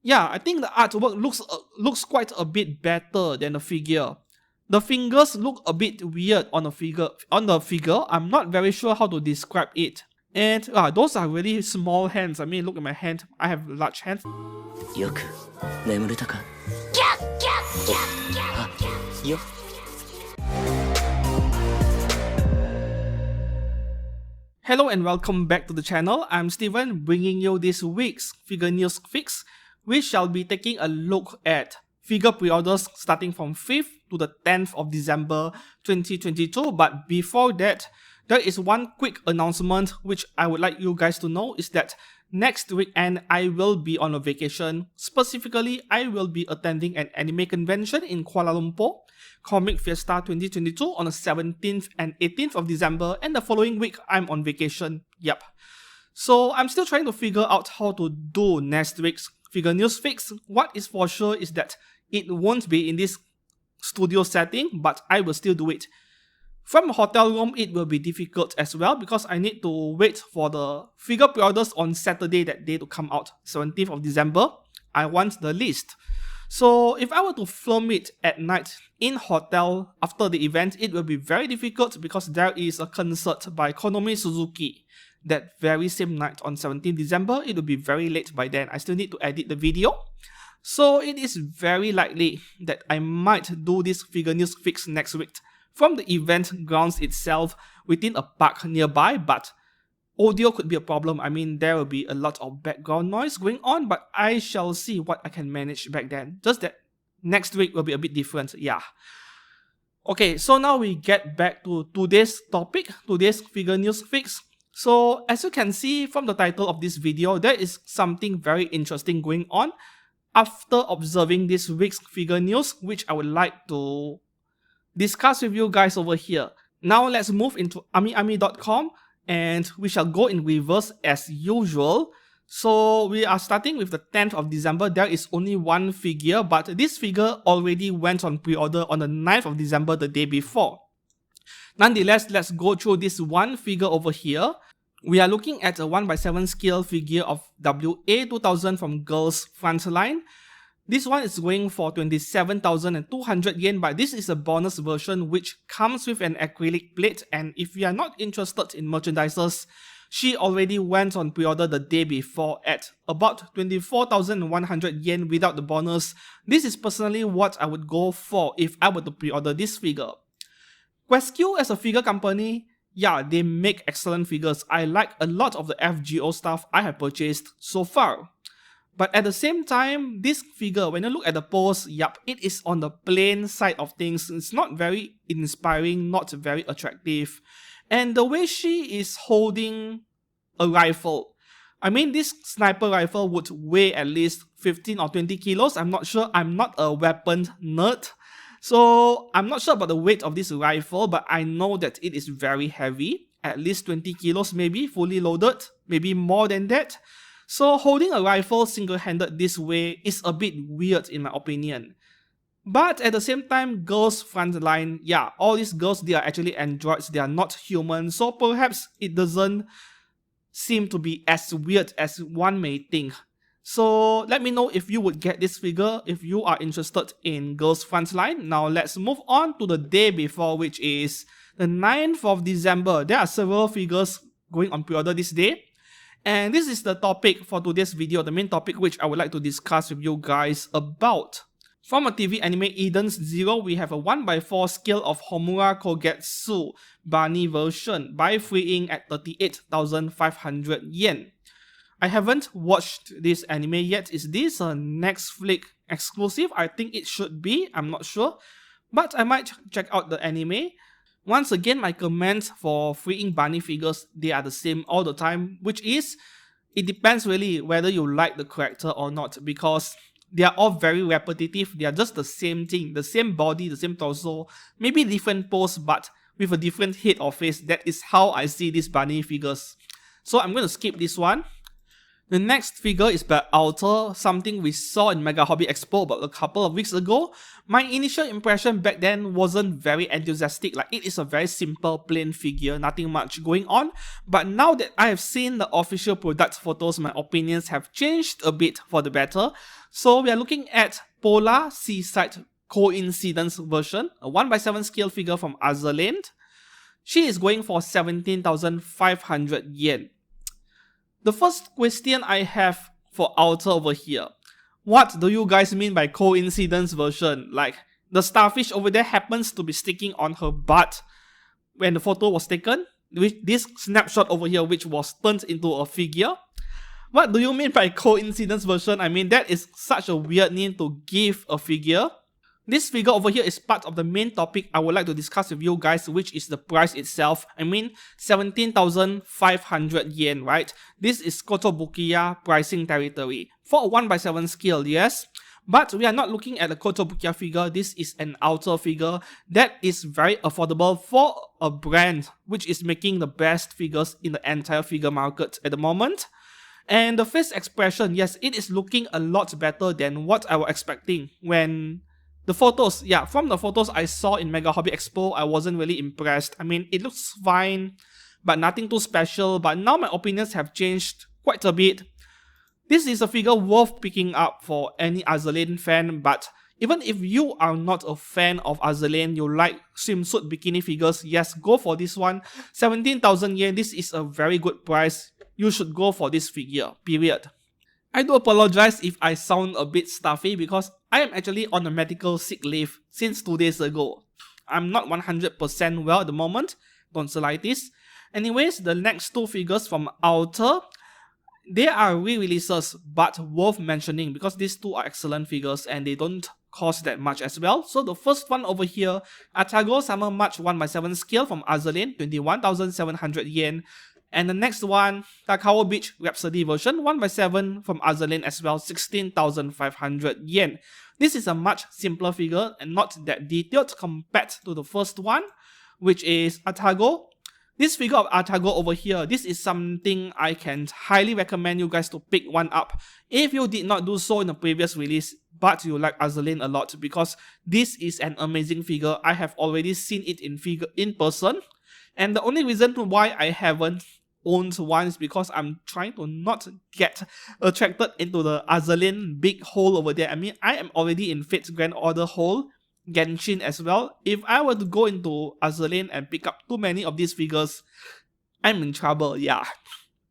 Yeah, I think the artwork looks quite a bit better than the figure. The fingers look a bit weird on the figure. I'm not very sure how to describe it. And those are really small hands. I mean, look at my hand. I have large hands. よく眠れたか？よ。Hello and welcome back to the channel. I'm Steven, bringing you this week's figure news fix. We shall be taking a look at figure pre-orders starting from 5th to the 10th of December 2022. But before that, there is one quick announcement which I would like you guys to know is that next weekend I will be on a vacation. Specifically, I will be attending an anime convention in Kuala Lumpur, Comic Fiesta 2022 on the 17th and 18th of December, and the following week I'm on vacation. Yep. So I'm still trying to figure out how to do next week's figure news fix. What is for sure is that it won't be in this studio setting, but I will still do it. From a hotel room, it will be difficult as well because I need to wait for the figure pre-orders on Saturday that day to come out, 17th of December. I want the list. So if I were to film it at night in hotel after the event, it will be very difficult because there is a concert by Konomi Suzuki that very same night on 17th December. It will be very late by then. I still need to edit the video. So it is very likely that I might do this figure news fix next week from the event grounds itself within a park nearby, but audio could be a problem. I mean, there will be a lot of background noise going on, but I shall see what I can manage back then. Just that next week will be a bit different, yeah. Okay, so now we get back to today's topic, today's figure news fix. So as you can see from the title of this video, there is something very interesting going on after observing this week's figure news, which I would like to discuss with you guys over here. Now let's move into AmiAmi.com and we shall go in reverse as usual. So we are starting with the 10th of December. There is only one figure, but this figure already went on pre-order on the 9th of December, the day before. Nonetheless, let's go through this one figure over here. We are looking at a 1x7 scale figure of WA2000 from Girls Frontline. This one is going for 27,200 yen, but this is a bonus version which comes with an acrylic plate, and if you are not interested in merchandises, she already went on pre-order the day before at about 24,100 yen without the bonus. This is personally what I would go for if I were to pre-order this figure. QuesQ as a figure company, yeah, they make excellent figures. I like a lot of the FGO stuff I have purchased so far. But at the same time, this figure, when you look at the pose, yup, it is on the plain side of things. It's not very inspiring, not very attractive. And the way she is holding a rifle, I mean, this sniper rifle would weigh at least 15 or 20 kilos. I'm not sure. I'm not a weapon nerd. So I'm not sure about the weight of this rifle, but I know that it is very heavy. At least 20 kilos maybe, fully loaded, maybe more than that. So holding a rifle single-handed this way is a bit weird in my opinion. But at the same time, Girls Frontline, yeah, all these girls, they are actually androids, they are not human, so perhaps it doesn't seem to be as weird as one may think. So let me know if you would get this figure if you are interested in Girls Frontline. Now let's move on to the day before, which is the 9th of December. There are several figures going on pre-order this day. And this is the topic for today's video, the main topic which I would like to discuss with you guys about. From a TV anime Eden's Zero, we have a 1x4 scale of Homura Kogetsu Bunny version by freeing at 38,500 yen. I haven't watched this anime yet. Is this a Netflix exclusive? I think it should be, I'm not sure. But I might check out the anime. Once again, my comments for freeing bunny figures, they are the same all the time, which is, it depends really whether you like the character or not, because they are all very repetitive. They are just the same thing, the same body, the same torso, maybe different pose, but with a different head or face. That is how I see these bunny figures. So I'm going to skip this one. The next figure is by Alter, something we saw in Megahobby Expo about a couple of weeks ago. My initial impression back then wasn't very enthusiastic, like it is a very simple plain figure, nothing much going on. But now that I have seen the official product photos, my opinions have changed a bit for the better. So we are looking at Polar Seaside Coincidence version, a 1/7 scale figure from Azur Lane. She is going for 17,500 yen. The first question I have for Outer over here. What do you guys mean by coincidence version? Like, the starfish over there happens to be sticking on her butt when the photo was taken, with this snapshot over here which was turned into a figure. What do you mean by coincidence version? I mean, that is such a weird name to give a figure. This figure over here is part of the main topic I would like to discuss with you guys, which is the price itself. I mean, 17,500 yen, right? This is Kotobukiya pricing territory. For a 1/7 scale, yes. But we are not looking at a Kotobukiya figure. This is an Outer figure that is very affordable for a brand which is making the best figures in the entire figure market at the moment. And the face expression, yes, it is looking a lot better than what I was expecting when the photos, yeah, from the photos I saw in Megahobby Expo, I wasn't really impressed. I mean, it looks fine, but nothing too special. But now my opinions have changed quite a bit. This is a figure worth picking up for any Azur Lane fan, but even if you are not a fan of Azur Lane, you like swimsuit bikini figures, yes, go for this one. 17,000 yen, this is a very good price. You should go for this figure, period. I do apologize if I sound a bit stuffy because I am actually on a medical sick leave since 2 days ago. I'm not 100% well at the moment, tonsillitis. Anyways, the next two figures from Outer, they are re-releases but worth mentioning because these two are excellent figures and they don't cost that much as well. So the first one over here, Atago Summer March 1/7 scale from Azur Lane, 21,700 yen. And the next one, Takao Beach Rhapsody version, 1/7 from Azur Lane as well, 16,500 yen. This is a much simpler figure and not that detailed compared to the first one, which is Atago. This figure of Atago over here, this is something I can highly recommend you guys to pick one up if you did not do so in the previous release, but you like Azur Lane a lot, because this is an amazing figure. I have already seen it in person, and the only reason why I haven't owned one is because I'm trying to not get attracted into the Azur Lane big hole over there. I mean, I am already in Fate's Grand Order hole, Genshin as well. If I were to go into Azur Lane and pick up too many of these figures, I'm in trouble, yeah.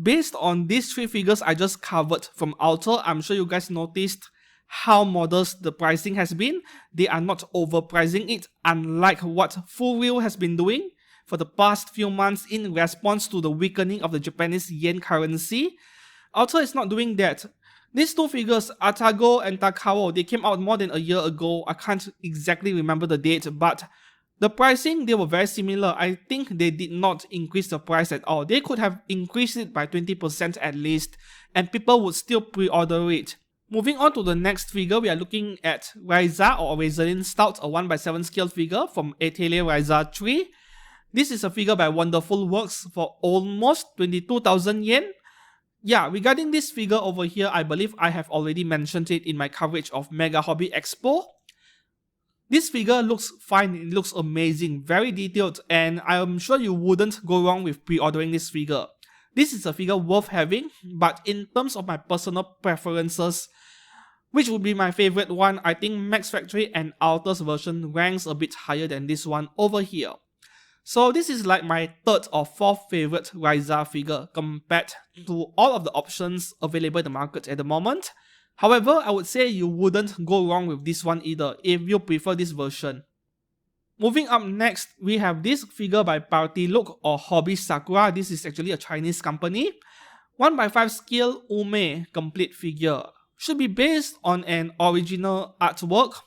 Based on these three figures I just covered from Outer, I'm sure you guys noticed how modest the pricing has been. They are not overpricing it, unlike what Furyu has been doing for the past few months in response to the weakening of the Japanese yen currency. Outer is not doing that. These two figures, Atago and Takao, they came out more than a year ago. I can't exactly remember the date, but the pricing, they were very similar. I think they did not increase the price at all. They could have increased it by 20% at least, and people would still pre-order it. Moving on to the next figure, we are looking at Ryza or Razorine Stout, a 1/7 scale figure from Atelier Ryza 3. This is a figure by Wonderful Works for almost 22,000 yen. Yeah, regarding this figure over here, I believe I have already mentioned it in my coverage of Megahobby Expo. This figure looks fine, it looks amazing, very detailed, and I am sure you wouldn't go wrong with pre-ordering this figure. This is a figure worth having, but in terms of my personal preferences, which would be my favorite one, I think Max Factory and Outer's version ranks a bit higher than this one over here. So this is like my third or fourth favorite Ryza figure compared to all of the options available in the market at the moment. However, I would say you wouldn't go wrong with this one either if you prefer this version. Moving up next, we have this figure by Party Look or Hobby Sakura. This is actually a Chinese company. 1/5 scale Ume complete figure. Should be based on an original artwork.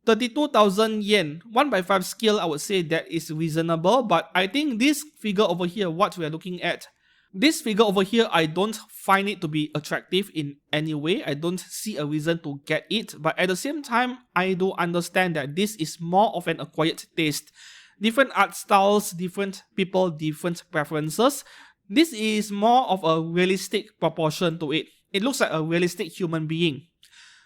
32,000 yen, 1/5 scale, I would say that is reasonable, but I think this figure over here, what we are looking at, this figure over here, I don't find it to be attractive in any way. I don't see a reason to get it, but at the same time, I do understand that this is more of an acquired taste. Different art styles, different people, different preferences. This is more of a realistic proportion to it. It looks like a realistic human being.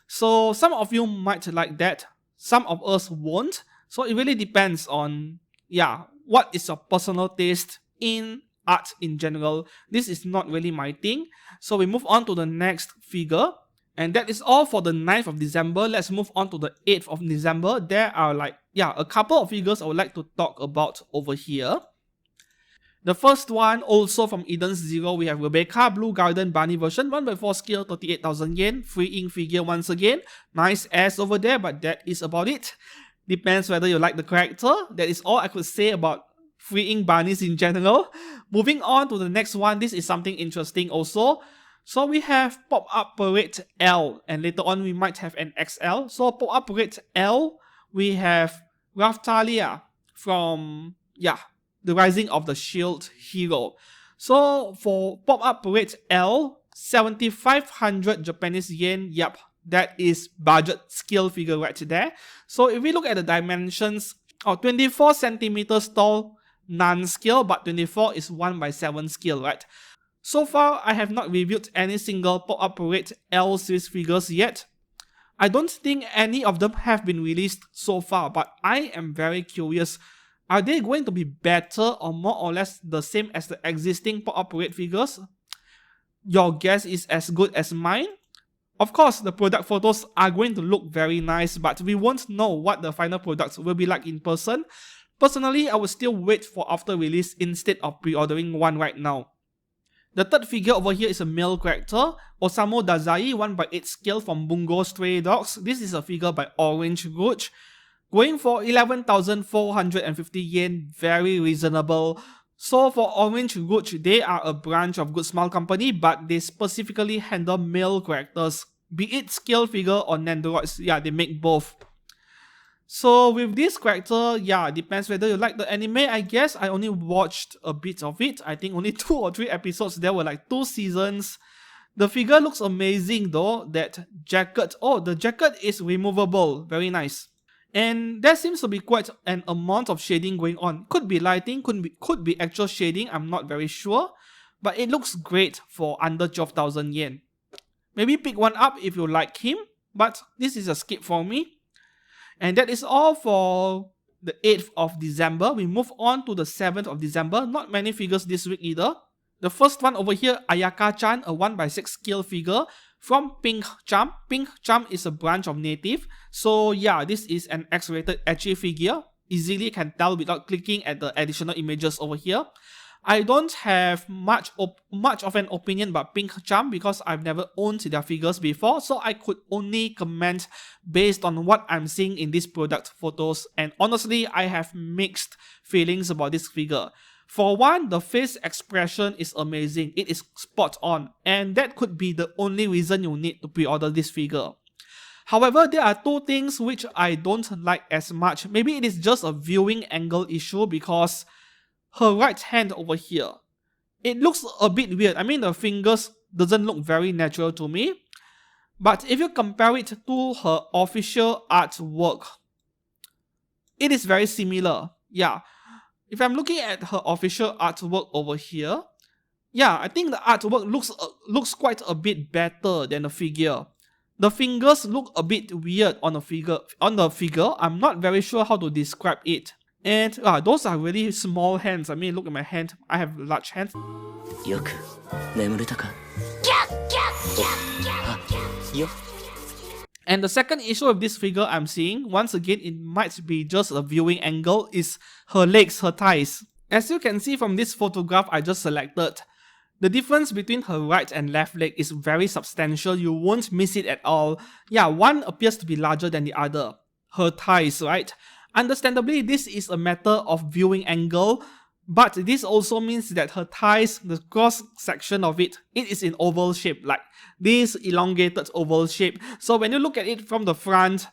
So some of you might like that. Some of us won't, so it really depends on, yeah, what is your personal taste in art in general. This is not really my thing. So we move on to the next figure. And that is all for the 9th of December. Let's move on to the 8th of December. There are a couple of figures I would like to talk about over here. The first one, also from Eden's Zero, we have Rebecca Blue Garden Bunny version, 1x4 scale, 38,000 yen, free ink figure once again. Nice ass over there, but that is about it. Depends whether you like the character. That is all I could say about free ink bunnies in general. Moving on to the next one, this is something interesting also. So we have Pop-Up Parade L, and later on we might have an XL. So Pop-Up Parade L, we have Rapthtalia from, The Rising of the Shield Hero. So for Pop-Up Parade L, 7,500 Japanese yen, yep, that is budget scale figure right there. So if we look at the dimensions, 24 centimeters tall, non-scale, but 24 is 1/7 scale, right? So far, I have not reviewed any single Pop-Up Parade L series figures yet. I don't think any of them have been released so far, but I am very curious. Are they going to be better or more or less the same as the existing Pop-Up Parade figures? Your guess is as good as mine. Of course, the product photos are going to look very nice, but we won't know what the final products will be like in person. Personally, I would still wait for after release instead of pre-ordering one right now. The third figure over here is a male character, Osamu Dazai 1/8 scale from Bungo Stray Dogs. This is a figure by Orange Roach. Going for 11,450 yen, very reasonable. So for Orange Roach, they are a branch of Good Smile Company, but they specifically handle male characters. Be it scale figure or Nandoroids, they make both. So with this character, depends whether you like the anime, I guess. I only watched a bit of it. I think only 2 or 3 episodes. There were 2 seasons. The figure looks amazing though. That jacket, the jacket is removable. Very nice. And there seems to be quite an amount of shading going on. Could be lighting, could be actual shading, I'm not very sure. But it looks great for under 12,000 yen. Maybe pick one up if you like him. But this is a skip for me. And that is all for the 8th of December. We move on to the 7th of December. Not many figures this week either. The first one over here, Ayaka-chan, a 1/6 scale figure from Pink Charm. Pink Charm is a branch of Native. So this is an X-rated ecchi figure. Easily can tell without clicking at the additional images over here. I don't have much of an opinion about Pink Charm because I've never owned their figures before, so I could only comment based on what I'm seeing in these product photos, and honestly, I have mixed feelings about this figure. For one, the face expression is amazing, it is spot on, and that could be the only reason you need to pre-order this figure. However, there are 2 things which I don't like as much. Maybe it is just a viewing angle issue because her right hand over here, it looks a bit weird. I mean, the fingers doesn't look very natural to me. But if you compare it to her official artwork, it is very similar. If I'm looking at her official artwork over here, I think the artwork looks quite a bit better than the figure. The fingers look a bit weird on the figure. I'm not very sure how to describe it. And those are really small hands. I mean, look at my hand. I have large hands. And the second issue of this figure I'm seeing, once again, it might be just a viewing angle, is her legs, her thighs. As you can see from this photograph I just selected, the difference between her right and left leg is very substantial. You won't miss it at all. One appears to be larger than the other. Her thighs, right? Understandably, this is a matter of viewing angle, but this also means that her thighs, the cross section of it is in oval shape, like this elongated oval shape. So when you look at it from the front,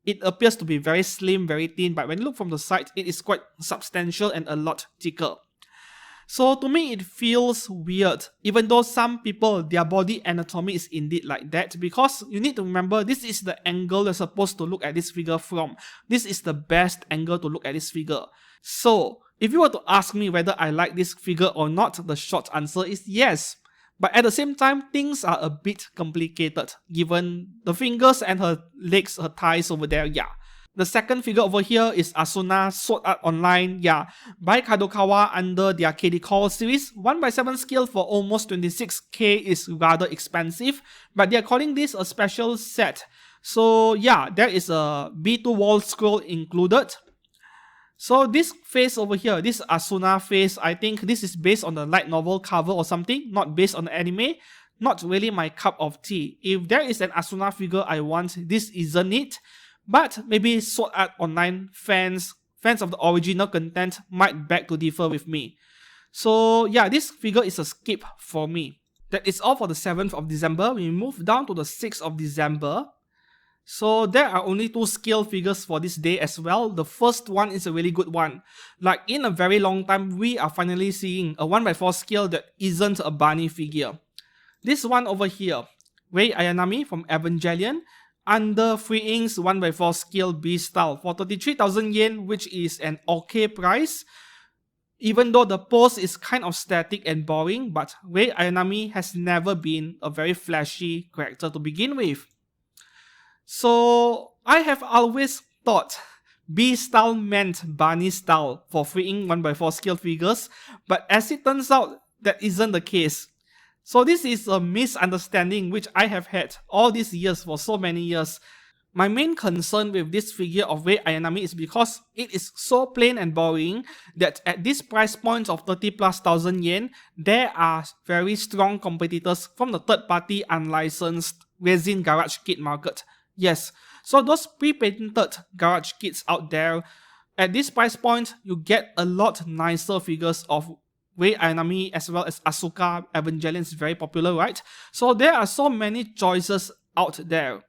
it appears to be very slim, very thin, but when you look from the side, it is quite substantial and a lot thicker. So to me, it feels weird, even though some people, their body anatomy is indeed like that, because you need to remember, this is the angle you're supposed to look at this figure from. This is the best angle to look at this figure. So, if you were to ask me whether I like this figure or not, the short answer is yes. But at the same time, things are a bit complicated, given the fingers and her legs, her thighs over there, The second figure over here is Asuna Sword Art Online, yeah, by Kadokawa under their KD Call series. 1x7 scale for almost 26k is rather expensive, but they are calling this a special set. So yeah, there is a B2 wall scroll included. So this face over here, this Asuna face, I think this is based on the light novel cover or something, not based on the anime. Not really my cup of tea. If there is an Asuna figure I want, this isn't it. But maybe Sword Art Online fans of the original content might beg to differ with me. So yeah, this figure is a skip for me. That is all for the 7th of December. We move down to the 6th of December. So there are only 2 scale figures for this day as well. The first one is a really good one. Like in a very long time, we are finally seeing a 1x4 scale that isn't a bunny figure. This one over here, Rei Ayanami from Evangelion, under Free Ink's 1x4 scale B style for 33,000 yen, which is an okay price. Even though the pose is kind of static and boring, but Rei Ayanami has never been a very flashy character to begin with. So I have always thought B style meant bunny style for Free Ink 1x4 scale figures, but as it turns out, that isn't the case. So this is a misunderstanding which I have had all these years for so many years. My main concern with this figure of Rei Ayanami is because it is so plain and boring that at this price point of 30,000+ yen, there are very strong competitors from the third-party unlicensed resin garage kit market. Yes, so those pre-patented garage kits out there, at this price point, you get a lot nicer figures of Rei Ayanami as well as Asuka. Evangelion is very popular, right? So there are so many choices out there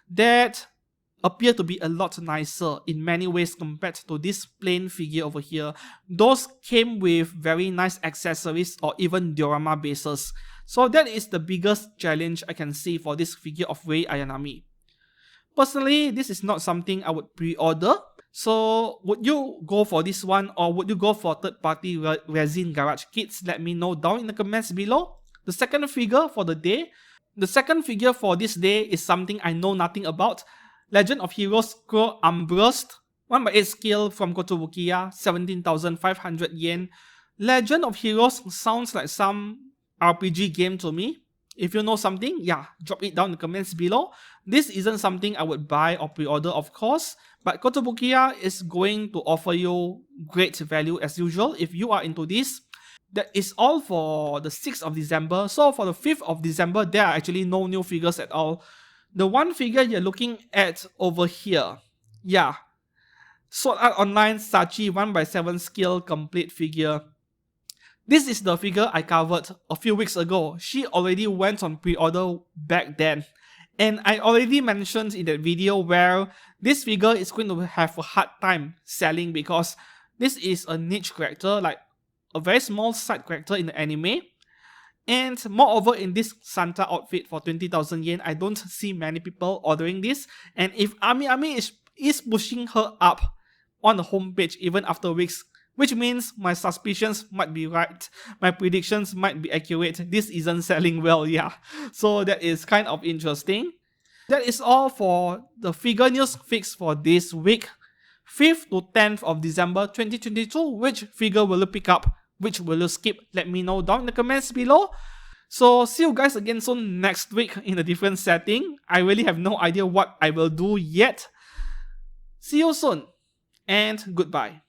that appear to be a lot nicer in many ways compared to this plain figure over here. Those came with very nice accessories or even diorama bases. So that is the biggest challenge I can see for this figure of Rei Ayanami. Personally, this is not something I would pre-order. So would you go for this one, or would you go for third-party resin garage kits? Let me know down in the comments below. The second figure for the day. The second figure for this day is something I know nothing about. Legend of Heroes Crow Armbrust, 1x8 scale from Kotobukiya, 17,500 yen. Legend of Heroes sounds like some RPG game to me. If you know something, yeah, drop it down in the comments below. This isn't something I would buy or pre-order, of course, but Kotobukiya is going to offer you great value as usual if you are into this. That is all for the 6th of December. So for the 5th of December, there are actually no new figures at all. The one figure you're looking at over here, yeah, Sword Art Online Sachi 1x7 scale complete figure. This is the figure I covered a few weeks ago. She already went on pre-order back then. And I already mentioned in that video where this figure is going to have a hard time selling because this is a niche character, like a very small side character in the anime. And moreover, in this Santa outfit for 20,000 yen, I don't see many people ordering this. And if Ami is pushing her up on the homepage even after weeks, which means my suspicions might be right, my predictions might be accurate, this isn't selling well, yeah. So that is kind of interesting. That is all for the figure news fix for this week. 5th to 10th of December 2022, which figure will you pick up? Which will you skip? Let me know down in the comments below. So see you guys again soon next week in a different setting. I really have no idea what I will do yet. See you soon and goodbye.